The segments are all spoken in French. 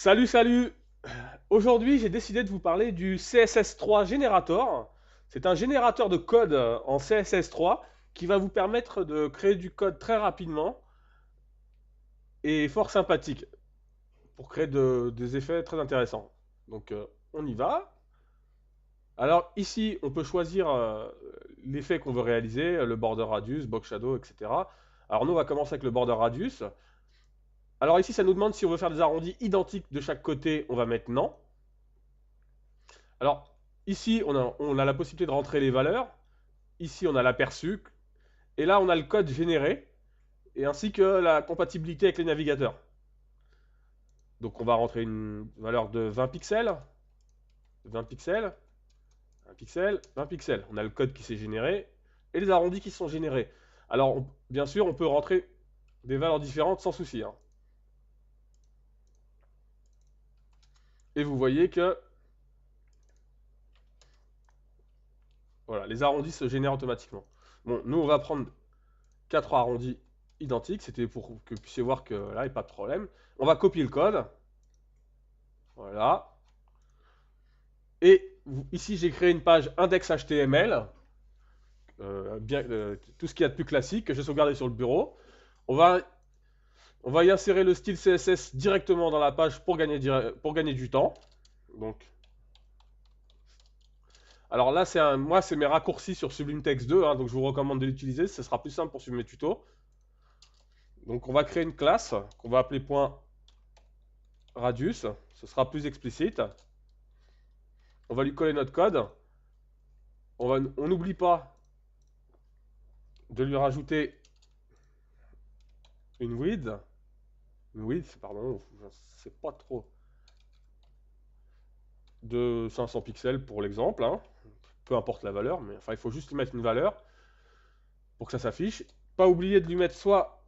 Salut, salut! Aujourd'hui, j'ai décidé de vous parler du CSS3 Generator. C'est un générateur de code en CSS3 qui va vous permettre de créer du code très rapidement et fort sympathique pour créer des effets très intéressants. Donc, on y va. Alors, ici, on peut choisir l'effet qu'on veut réaliser, le border radius, box shadow, etc. Alors, nous, on va commencer avec le border radius. Alors, ici, ça nous demande si on veut faire des arrondis identiques de chaque côté, on va mettre non. Alors, ici, on a la possibilité de rentrer les valeurs. Ici, on a l'aperçu. Et là, on a le code généré, et ainsi que la compatibilité avec les navigateurs. Donc, on va rentrer une valeur de 20 pixels. 20 pixels. 1 pixel. 20 pixels. On a le code qui s'est généré, et les arrondis qui sont générés. Alors, bien sûr, on peut rentrer des valeurs différentes sans souci, hein. Et vous voyez que voilà, les arrondis se génèrent automatiquement. Bon, nous, on va prendre 4 arrondis identiques. C'était pour que vous puissiez voir que là, il n'y a pas de problème. On va copier le code. Voilà. Et ici, j'ai créé une page index.html. Tout ce qu'il y a de plus classique que j'ai sauvegardé sur le bureau. On va, on va y insérer le style CSS directement dans la page pour gagner du temps. Donc, alors là, moi, c'est mes raccourcis sur Sublime Text 2, hein, donc je vous recommande de l'utiliser. Ce sera plus simple pour suivre mes tutos. Donc, on va créer une classe qu'on va appeler .radius. Ce sera plus explicite. On va lui coller notre code. On n'oublie pas de lui rajouter une width. Une width, pardon, je ne sais pas trop. De 500 pixels pour l'exemple, hein. Peu importe la valeur, mais enfin il faut juste lui mettre une valeur pour que ça s'affiche. Pas oublier de lui mettre soit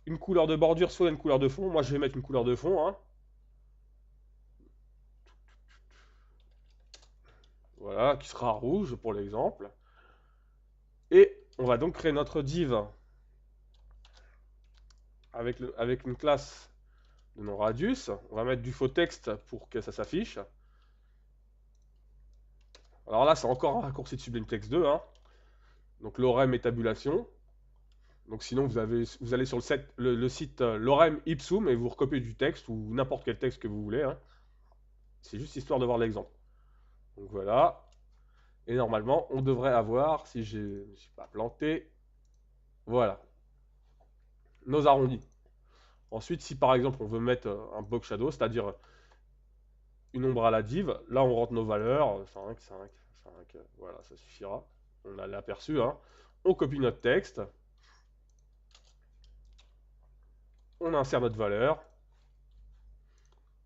une couleur de bordure, soit une couleur de fond. Moi je vais mettre une couleur de fond, hein. Voilà, qui sera rouge pour l'exemple. Et on va donc créer notre div avec une classe de nom radius. On va mettre du faux texte pour que ça s'affiche. Alors là, c'est encore un raccourci de Sublime Text 2, hein. Donc lorem et tabulation. Donc sinon, vous allez sur le site lorem ipsum et vous recopiez du texte ou n'importe quel texte que vous voulez, hein. C'est juste histoire de voir l'exemple. Donc voilà. Et normalement, on devrait avoir, si je ne suis pas planté, voilà, nos arrondis. Ensuite, si par exemple on veut mettre un box shadow, c'est-à-dire une ombre à la div, là on rentre nos valeurs, 5, 5, 5, voilà, ça suffira. On a l'aperçu, hein. On copie notre texte. On insère notre valeur.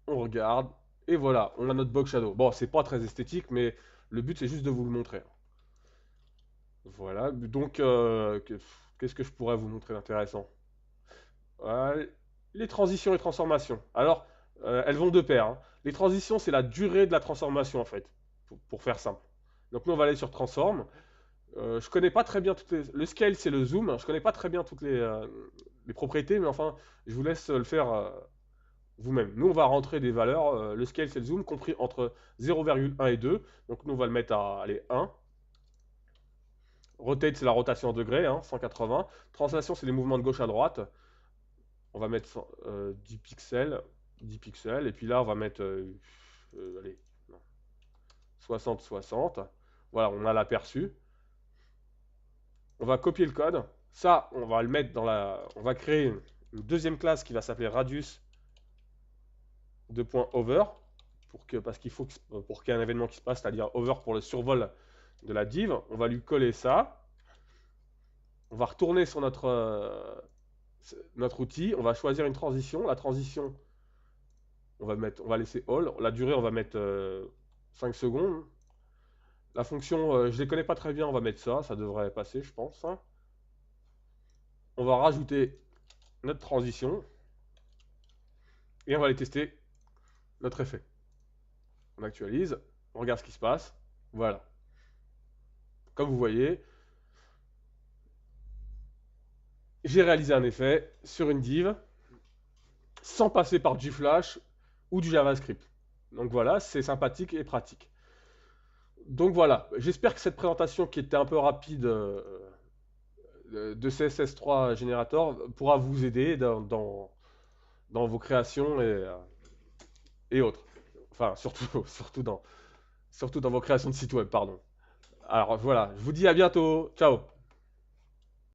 On regarde. Et voilà, on a notre box shadow. Bon, c'est pas très esthétique, mais le but c'est juste de vous le montrer. Voilà, donc qu'est-ce que je pourrais vous montrer d'intéressant? Les transitions et transformations. Alors, elles vont de pair, hein. Les transitions, c'est la durée de la transformation en fait, pour faire simple. Donc nous, on va aller sur transform. Je connais pas très bien le scale, c'est le zoom. Je connais pas très bien toutes les propriétés, mais enfin, je vous laisse le faire vous-même. Nous, on va rentrer des valeurs. Le scale, c'est le zoom, compris entre 0,1 et 2. Donc nous, on va le mettre à allez, 1. Rotate, c'est la rotation en degrés, hein, 180. Translation, c'est les mouvements de gauche à droite. On va mettre 10 pixels. 10 pixels. Et puis là, on va mettre allez, 60, 60. Voilà, on a l'aperçu. On va copier le code. Ça, on va le mettre dans la. On va créer une deuxième classe qui va s'appeler radius over parce qu'il faut pour qu'il y ait un événement qui se passe, c'est-à-dire over pour le survol de la div. On va lui coller ça. On va retourner sur notre outil. On va choisir une transition. La transition, on va laisser all. La durée, on va mettre 5 secondes. La fonction, je ne les connais pas très bien, on va mettre ça. Ça devrait passer, je pense, hein. On va rajouter notre transition. Et on va aller tester notre effet. On actualise, on regarde ce qui se passe. Voilà. Comme vous voyez, j'ai réalisé un effet sur une div sans passer par du flash ou du JavaScript. Donc voilà, c'est sympathique et pratique. Donc voilà, j'espère que cette présentation qui était un peu rapide de CSS3 Generator pourra vous aider dans vos créations et autres. Enfin, surtout, surtout dans vos créations de site web, pardon. Alors voilà, je vous dis à bientôt. Ciao.